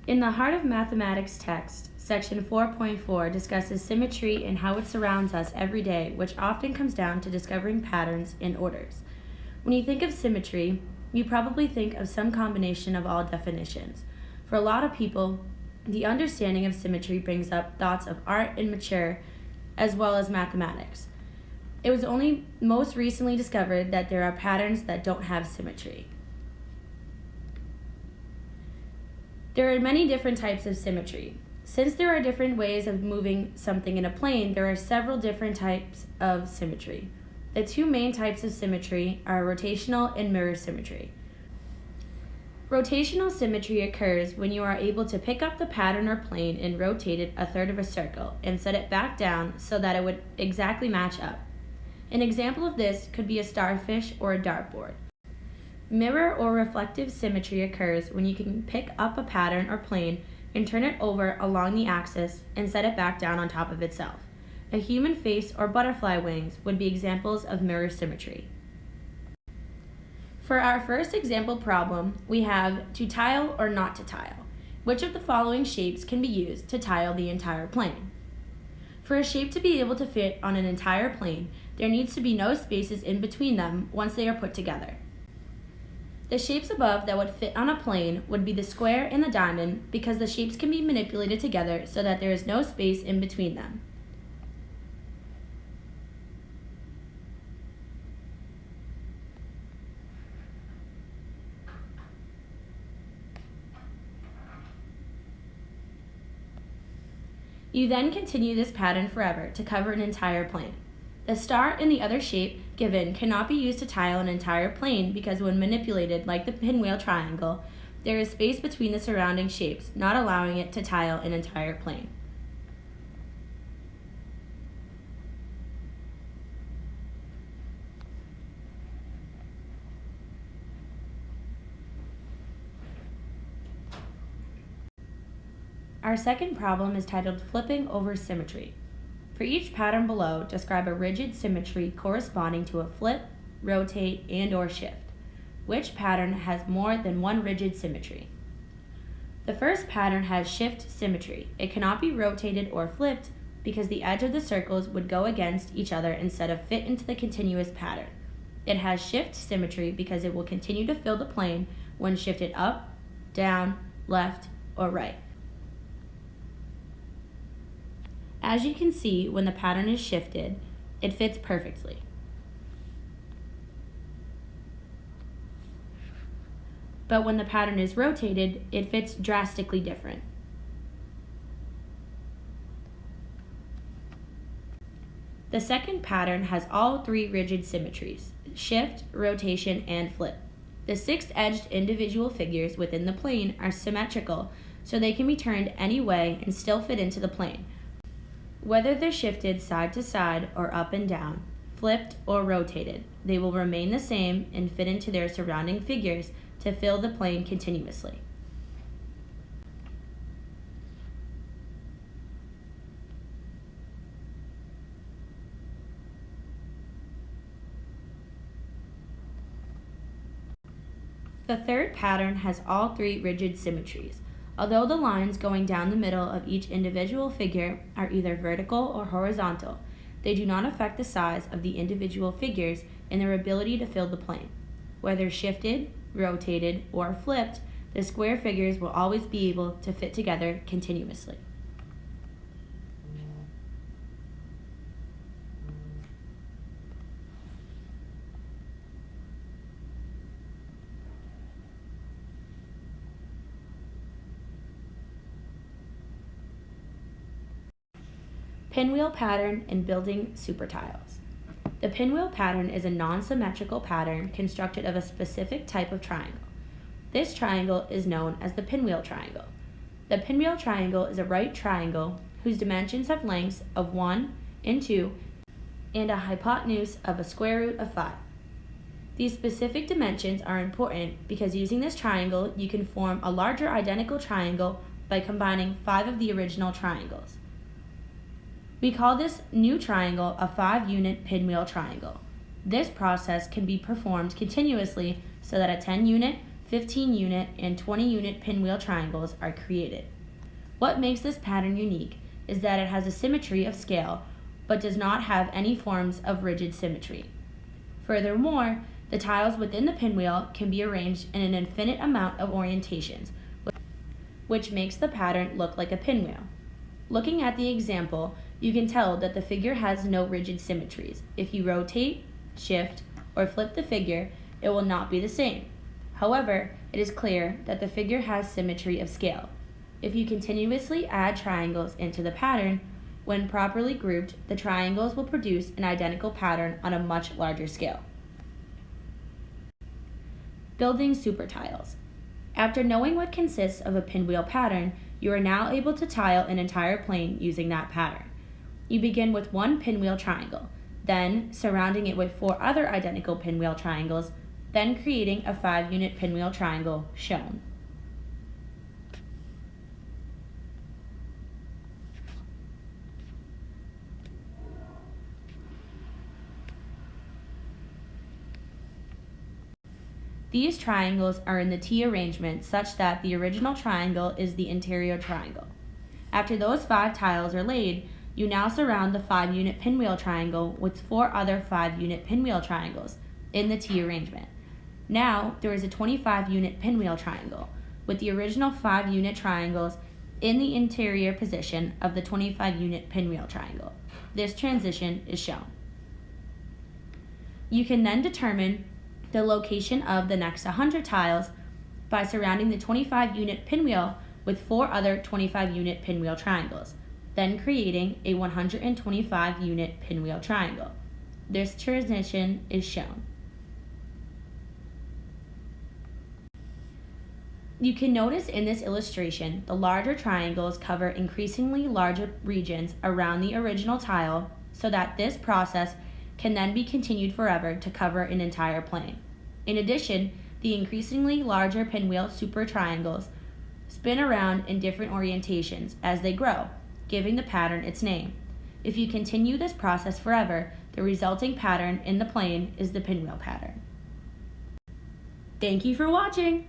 In the Heart of Mathematics text, section 4.4 discusses symmetry and how it surrounds us every day, which often comes down to discovering patterns and orders. When you think of symmetry, you probably think of some combination of all definitions. For a lot of people, the understanding of symmetry brings up thoughts of art and mature, as well as mathematics. It was only most recently discovered that there are patterns that don't have symmetry. There are many different types of symmetry. Since there are different ways of moving something in a plane, there are several different types of symmetry. The two main types of symmetry are rotational and mirror symmetry. Rotational symmetry occurs when you are able to pick up the pattern or plane and rotate it a third of a circle and set it back down so that it would exactly match up. An example of this could be a starfish or a dartboard. Mirror or reflective symmetry occurs when you can pick up a pattern or plane and turn it over along the axis and set it back down on top of itself. A human face or butterfly wings would be examples of mirror symmetry. For our first example problem, we have to tile or not to tile. Which of the following shapes can be used to tile the entire plane? For a shape to be able to fit on an entire plane, there needs to be no spaces in between them once they are put together. The shapes above that would fit on a plane would be the square and the diamond because the shapes can be manipulated together so that there is no space in between them. You then continue this pattern forever to cover an entire plane. The star and the other shape given cannot be used to tile an entire plane because when manipulated like the pinwheel triangle, there is space between the surrounding shapes, not allowing it to tile an entire plane. Our second problem is titled Flipping Over Symmetry. For each pattern below, describe a rigid symmetry corresponding to a flip, rotate, and/or shift. Which pattern has more than one rigid symmetry? The first pattern has shift symmetry. It cannot be rotated or flipped because the edge of the circles would go against each other instead of fit into the continuous pattern. It has shift symmetry because it will continue to fill the plane when shifted up, down, left, or right. As you can see, when the pattern is shifted, it fits perfectly. But when the pattern is rotated, it fits drastically different. The second pattern has all three rigid symmetries: shift, rotation, and flip. The six-edged individual figures within the plane are symmetrical, so they can be turned any way and still fit into the plane. Whether they're shifted side to side or up and down, flipped or rotated, they will remain the same and fit into their surrounding figures to fill the plane continuously. The third pattern has all three rigid symmetries. Although the lines going down the middle of each individual figure are either vertical or horizontal, they do not affect the size of the individual figures and their ability to fill the plane. Whether shifted, rotated, or flipped, the square figures will always be able to fit together continuously. Pinwheel pattern and building super tiles. The pinwheel pattern is a non-symmetrical pattern constructed of a specific type of triangle. This triangle is known as the pinwheel triangle. The pinwheel triangle is a right triangle whose dimensions have lengths of 1 and 2 and a hypotenuse of a square root of 5. These specific dimensions are important because using this triangle you can form a larger identical triangle by combining 5 of the original triangles. We call this new triangle a 5-unit pinwheel triangle. This process can be performed continuously so that a 10-unit, 15 unit, and 20 unit pinwheel triangles are created. What makes this pattern unique is that it has a symmetry of scale, but does not have any forms of rigid symmetry. Furthermore, the tiles within the pinwheel can be arranged in an infinite amount of orientations, which makes the pattern look like a pinwheel. Looking at the example, you can tell that the figure has no rigid symmetries. If you rotate, shift, or flip the figure, it will not be the same. However, it is clear that the figure has symmetry of scale. If you continuously add triangles into the pattern, when properly grouped, the triangles will produce an identical pattern on a much larger scale. Building super tiles. After knowing what consists of a pinwheel pattern, you are now able to tile an entire plane using that pattern. You begin with one pinwheel triangle, then surrounding it with 4 other identical pinwheel triangles, then creating a 5-unit pinwheel triangle shown. These triangles are in the T arrangement such that the original triangle is the interior triangle. After those 5 tiles are laid, you now surround the 5-unit pinwheel triangle with 4 other 5-unit pinwheel triangles in the T arrangement. Now there is a 25-unit pinwheel triangle with the original 5-unit triangles in the interior position of the 25-unit pinwheel triangle. This transition is shown. You can then determine the location of the next 100 tiles by surrounding the 25-unit pinwheel with 4 other 25-unit pinwheel triangles, then creating a 125-unit pinwheel triangle. This transition is shown. You can notice in this illustration the larger triangles cover increasingly larger regions around the original tile so that this process can then be continued forever to cover an entire plane. In addition, the increasingly larger pinwheel super triangles spin around in different orientations as they grow, giving the pattern its name. If you continue this process forever, the resulting pattern in the plane is the pinwheel pattern. Thank you for watching!